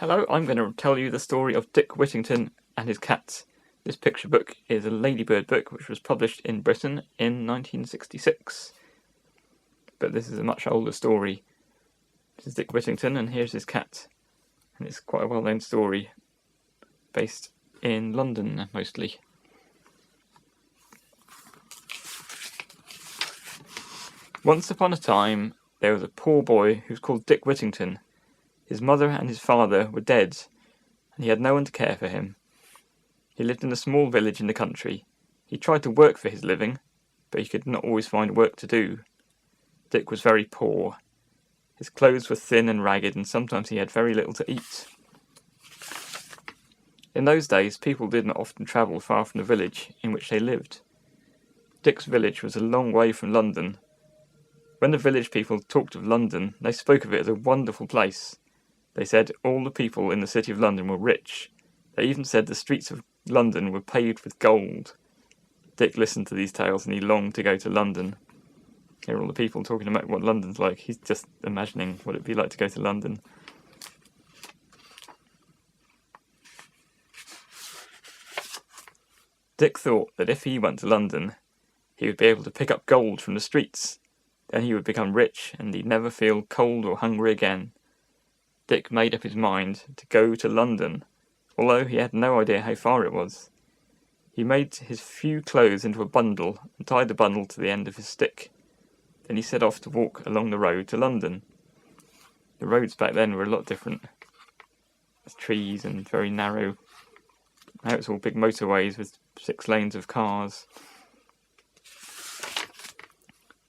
Hello, I'm going to tell you the story of Dick Whittington and his cats. This picture book is a Ladybird book which was published in Britain in 1966. But this is a much older story. This is Dick Whittington and here's his cat. And it's quite a well-known story, based in London mostly. Once upon a time, there was a poor boy who was called Dick Whittington. His mother and his father were dead, and he had no one to care for him. He lived in a small village in the country. He tried to work for his living, but he could not always find work to do. Dick was very poor. His clothes were thin and ragged, and sometimes he had very little to eat. In those days, people did not often travel far from the village in which they lived. Dick's village was a long way from London. When the village people talked of London, they spoke of it as a wonderful place. They said all the people in the city of London were rich. They even said the streets of London were paved with gold. Dick listened to these tales and he longed to go to London. Here are all the people talking about what London's like. He's just imagining what it'd be like to go to London. Dick thought that if he went to London, he would be able to pick up gold from the streets. Then he would become rich and he'd never feel cold or hungry again. Dick made up his mind to go to London, although he had no idea how far it was. He made his few clothes into a bundle and tied the bundle to the end of his stick. Then he set off to walk along the road to London. The roads back then were a lot different. With trees and very narrow. Now it's all big motorways with 6 lanes of cars.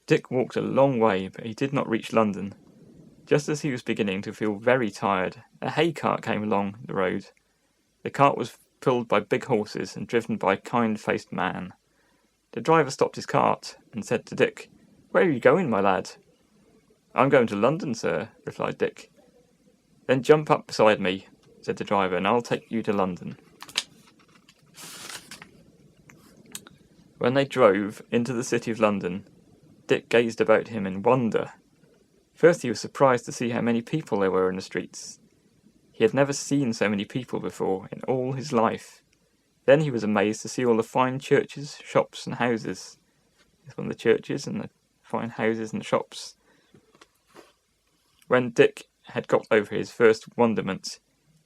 Dick walked a long way, but he did not reach London. Just as he was beginning to feel very tired, a hay cart came along the road. The cart was pulled by big horses and driven by a kind-faced man. The driver stopped his cart and said to Dick, "Where are you going, my lad?" "I'm going to London, sir," replied Dick. "Then jump up beside me," said the driver, "and I'll take you to London." When they drove into the city of London, Dick gazed about him in wonder. First he was surprised to see how many people there were in the streets. He had never seen so many people before in all his life. Then he was amazed to see all the fine churches, shops and houses. There's one of the churches and the fine houses and shops. When Dick had got over his first wonderment,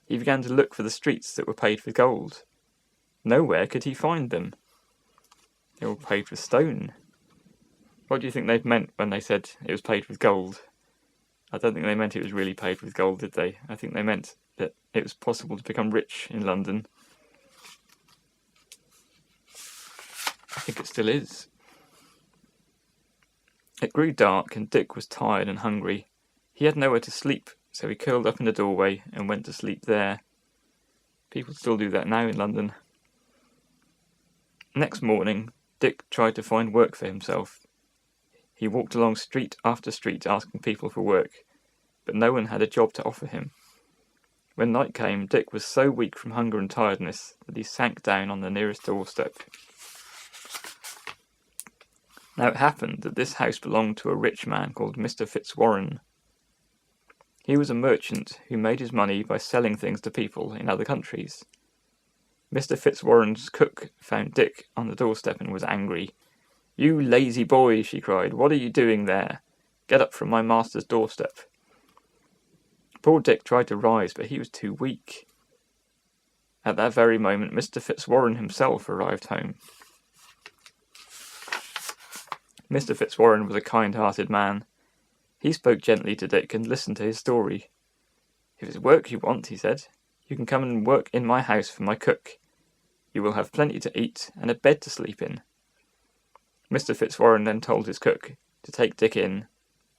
he began to look for the streets that were paved with gold. Nowhere could he find them. They were all paved with stone. What do you think they meant when they said it was paved with gold? I don't think they meant it was really paved with gold, did they? I think they meant that it was possible to become rich in London. I think it still is. It grew dark and Dick was tired and hungry. He had nowhere to sleep, so he curled up in the doorway and went to sleep there. People still do that now in London. Next morning, Dick tried to find work for himself. He walked along street after street asking people for work, but no one had a job to offer him. When night came, Dick was so weak from hunger and tiredness that he sank down on the nearest doorstep. Now it happened that this house belonged to a rich man called Mr. Fitzwarren. He was a merchant who made his money by selling things to people in other countries. Mr. Fitzwarren's cook found Dick on the doorstep and was angry. "You lazy boy," she cried, "what are you doing there? Get up from my master's doorstep." Poor Dick tried to rise, but he was too weak. At that very moment, Mr. Fitzwarren himself arrived home. Mr. Fitzwarren was a kind-hearted man. He spoke gently to Dick and listened to his story. "If it's work you want," he said, "you can come and work in my house for my cook. You will have plenty to eat and a bed to sleep in." Mr. Fitzwarren then told his cook to take Dick in,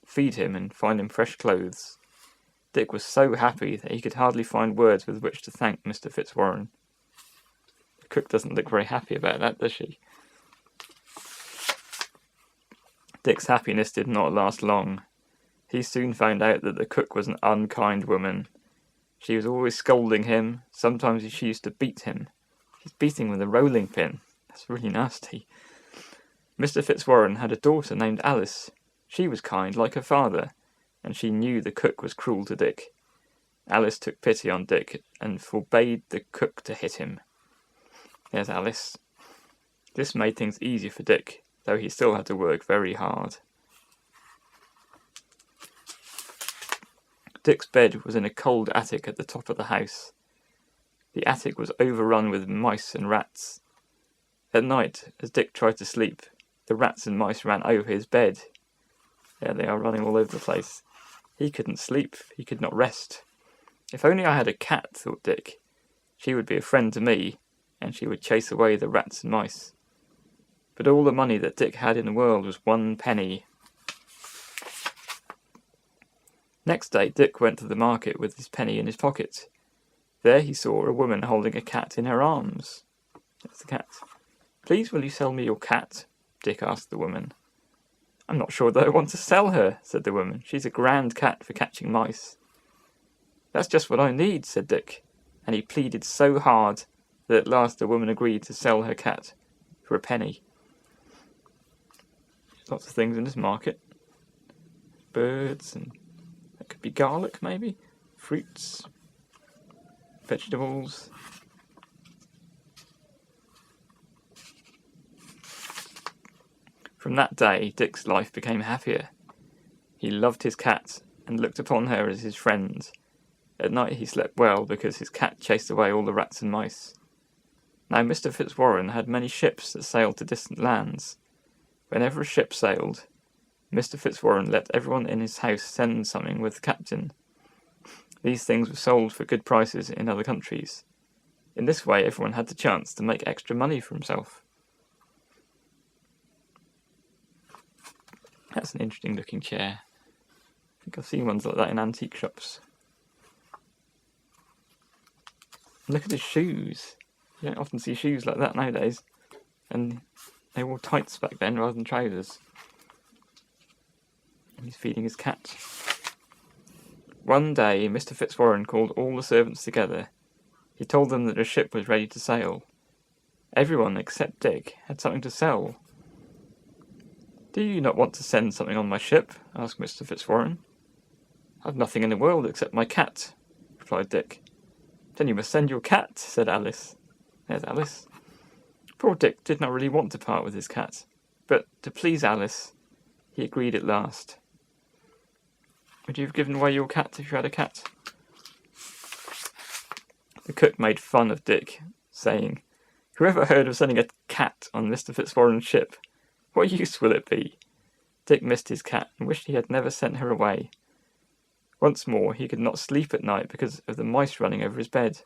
feed him and find him fresh clothes. Dick was so happy that he could hardly find words with which to thank Mr. Fitzwarren. The cook doesn't look very happy about that, does she? Dick's happiness did not last long. He soon found out that the cook was an unkind woman. She was always scolding him. Sometimes she used to beat him. She's beating with a rolling pin. That's really nasty. Mr. Fitzwarren had a daughter named Alice. She was kind like her father, and she knew the cook was cruel to Dick. Alice took pity on Dick and forbade the cook to hit him. There's Alice. This made things easier for Dick, though he still had to work very hard. Dick's bed was in a cold attic at the top of the house. The attic was overrun with mice and rats. At night, as Dick tried to sleep, the rats and mice ran over his bed. There they are, running all over the place. He couldn't sleep, he could not rest. If only I had a cat, thought Dick. She would be a friend to me, and she would chase away the rats and mice. But all the money that Dick had in the world was 1 penny. Next day, Dick went to the market with his penny in his pocket. There he saw a woman holding a cat in her arms. That's the cat. "Please, will you sell me your cat?" Dick asked the woman. "I'm not sure that I want to sell her," said the woman. "She's a grand cat for catching mice." "That's just what I need," said Dick, and he pleaded so hard that at last the woman agreed to sell her cat for 1 penny. Lots of things in this market. Birds, and that could be garlic maybe, fruits, vegetables. From that day, Dick's life became happier. He loved his cat and looked upon her as his friend. At night he slept well because his cat chased away all the rats and mice. Now Mr. Fitzwarren had many ships that sailed to distant lands. Whenever a ship sailed, Mr. Fitzwarren let everyone in his house send something with the captain. These things were sold for good prices in other countries. In this way everyone had the chance to make extra money for himself. That's an interesting looking chair. I think I've seen ones like that in antique shops. Look at his shoes. You don't often see shoes like that nowadays. And they wore tights back then rather than trousers. And he's feeding his cat. One day, Mr. Fitzwarren called all the servants together. He told them that a ship was ready to sail. Everyone except Dick had something to sell. "Do you not want to send something on my ship?" asked Mr. Fitzwarren. "I've nothing in the world except my cat," replied Dick. "Then you must send your cat," said Alice. There's Alice. Poor Dick did not really want to part with his cat, but to please Alice, he agreed at last. "Would you have given away your cat if you had a cat?" The cook made fun of Dick, saying, "Whoever heard of sending a cat on Mr. Fitzwarren's ship? What use will it be?" Dick missed his cat and wished he had never sent her away. Once more, he could not sleep at night because of the mice running over his bed.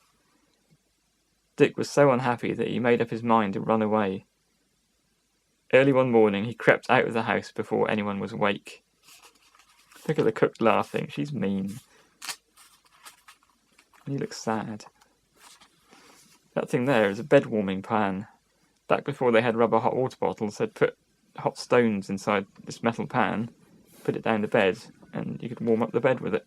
Dick was so unhappy that he made up his mind to run away. Early one morning, he crept out of the house before anyone was awake. Look at the cook laughing. She's mean. He looks sad. That thing there is a bed warming pan. Back before they had rubber hot water bottles, they'd put hot stones inside this metal pan, put it down the bed, and you could warm up the bed with it.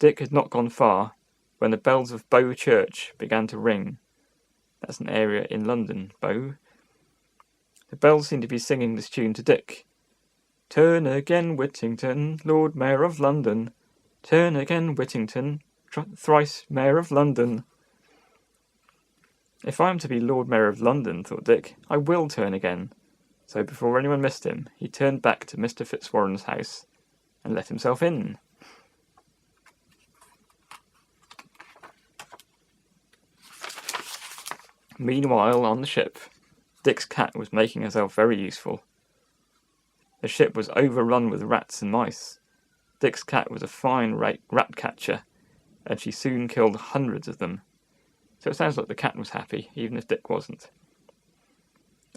Dick had not gone far when the bells of Bow Church began to ring. That's an area in London, Bow. The bells seemed to be singing this tune to Dick. "Turn again, Whittington, Lord Mayor of London. Turn again, Whittington, thrice Mayor of London." "If I am to be Lord Mayor of London," thought Dick, "I will turn again." So before anyone missed him, he turned back to Mr. Fitzwarren's house and let himself in. Meanwhile, on the ship, Dick's cat was making herself very useful. The ship was overrun with rats and mice. Dick's cat was a fine rat catcher, and she soon killed hundreds of them. So it sounds like the cat was happy, even if Dick wasn't.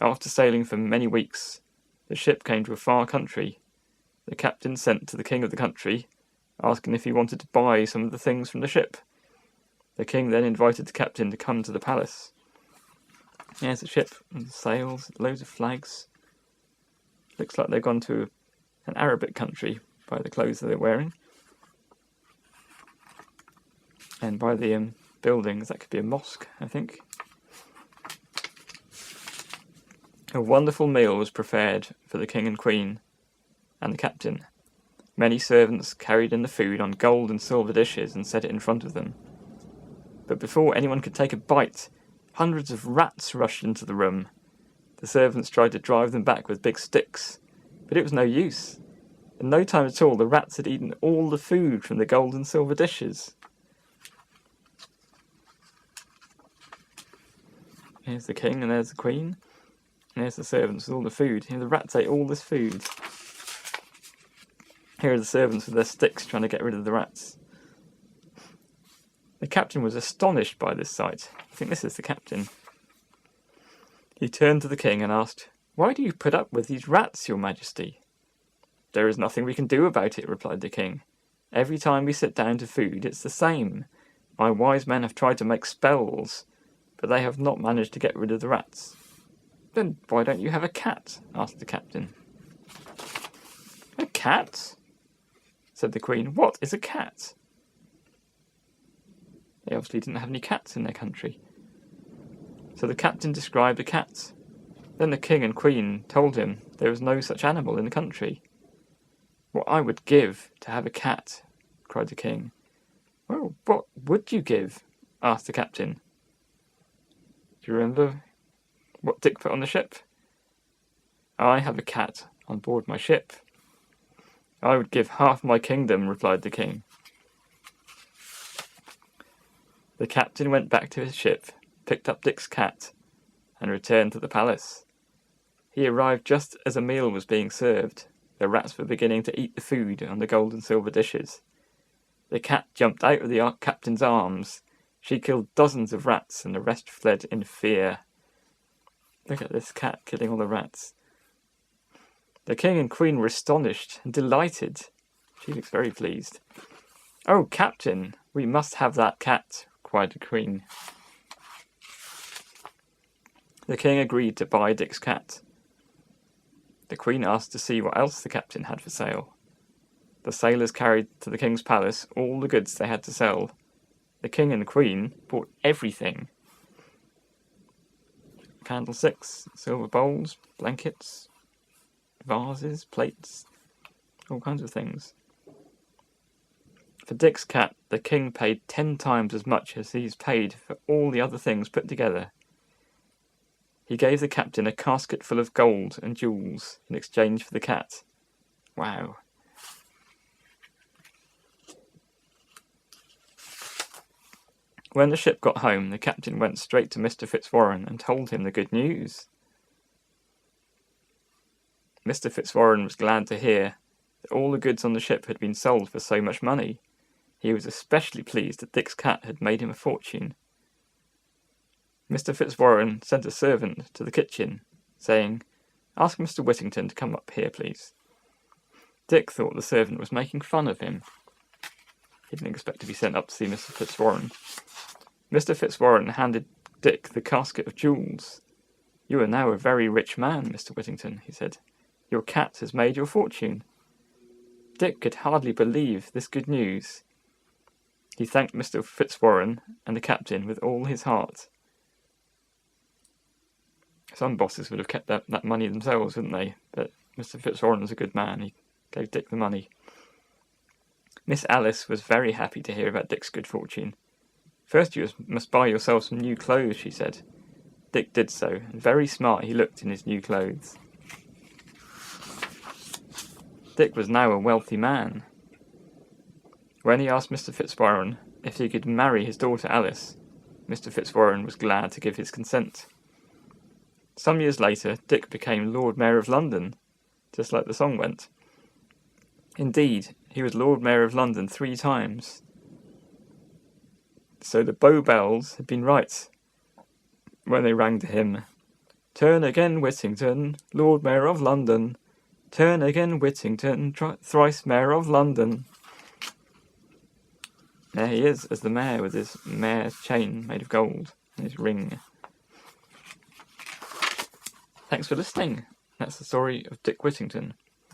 After sailing for many weeks, the ship came to a far country. The captain sent to the king of the country, asking if he wanted to buy some of the things from the ship. The king then invited the captain to come to the palace. There's the ship, and the sails, loads of flags. Looks like they've gone to an Arabic country by the clothes that they're wearing. And by the buildings, that could be a mosque, I think. A wonderful meal was prepared for the king and queen and the captain. Many servants carried in the food on gold and silver dishes and set it in front of them. But before anyone could take a bite, hundreds of rats rushed into the room. The servants tried to drive them back with big sticks, but it was no use. In no time at all, the rats had eaten all the food from the gold and silver dishes. Here's the king, and there's the queen. And there's the servants with all the food. The rats ate all this food. Here are the servants with their sticks trying to get rid of the rats. The captain was astonished by this sight. I think this is the captain. He turned to the king and asked, "Why do you put up with these rats, your majesty?" "There is nothing we can do about it," replied the king. "Every time we sit down to food, it's the same. My wise men have tried to make spells, but they have not managed to get rid of the rats." "Then why don't you have a cat?" asked the captain. "A cat?" said the queen. "What is a cat?" They obviously didn't have any cats in their country. So the captain described a cat. Then the king and queen told him there was no such animal in the country. "What I would give to have a cat," cried the king. "Well, what would you give?" asked the captain. "Do you remember what Dick put on the ship?" "I have a cat on board my ship." "I would give half my kingdom," replied the king. The captain went back to his ship, picked up Dick's cat, and returned to the palace. He arrived just as a meal was being served. The rats were beginning to eat the food on the gold and silver dishes. The cat jumped out of the captain's arms. She killed dozens of rats, and the rest fled in fear. Look at this cat killing all the rats. The king and queen were astonished and delighted. She looks very pleased. "Oh, captain, we must have that cat," cried the queen. The king agreed to buy Dick's cat. The queen asked to see what else the captain had for sale. The sailors carried to the king's palace all the goods they had to sell. The king and the queen bought everything. Candlesticks, silver bowls, blankets, vases, plates, all kinds of things. For Dick's cat, the king paid 10 times as much as he's paid for all the other things put together. He gave the captain a casket full of gold and jewels in exchange for the cat. Wow. When the ship got home, the captain went straight to Mr. Fitzwarren and told him the good news. Mr. Fitzwarren was glad to hear that all the goods on the ship had been sold for so much money. He was especially pleased that Dick's cat had made him a fortune. Mr. Fitzwarren sent a servant to the kitchen, saying, "Ask Mr. Whittington to come up here, please." Dick thought the servant was making fun of him. He didn't expect to be sent up to see Mr. Fitzwarren. Mr. Fitzwarren handed Dick the casket of jewels. "You are now a very rich man, Mr. Whittington," he said. "Your cat has made your fortune." Dick could hardly believe this good news. He thanked Mr. Fitzwarren and the captain with all his heart. Some bosses would have kept that money themselves, wouldn't they? But Mr. Fitzwarren was a good man. He gave Dick the money. Miss Alice was very happy to hear about Dick's good fortune. "First you must buy yourself some new clothes," she said. Dick did so, and very smart he looked in his new clothes. Dick was now a wealthy man. When he asked Mr. Fitzwarren if he could marry his daughter Alice, Mr. Fitzwarren was glad to give his consent. Some years later, Dick became Lord Mayor of London, just like the song went. Indeed, he was Lord Mayor of London 3 times. So the Bow Bells had been right when they rang to him. "Turn again, Whittington, Lord Mayor of London. Turn again, Whittington, thrice Mayor of London." There he is as the mayor with his mayor's chain made of gold and his ring. Thanks for listening. That's the story of Dick Whittington.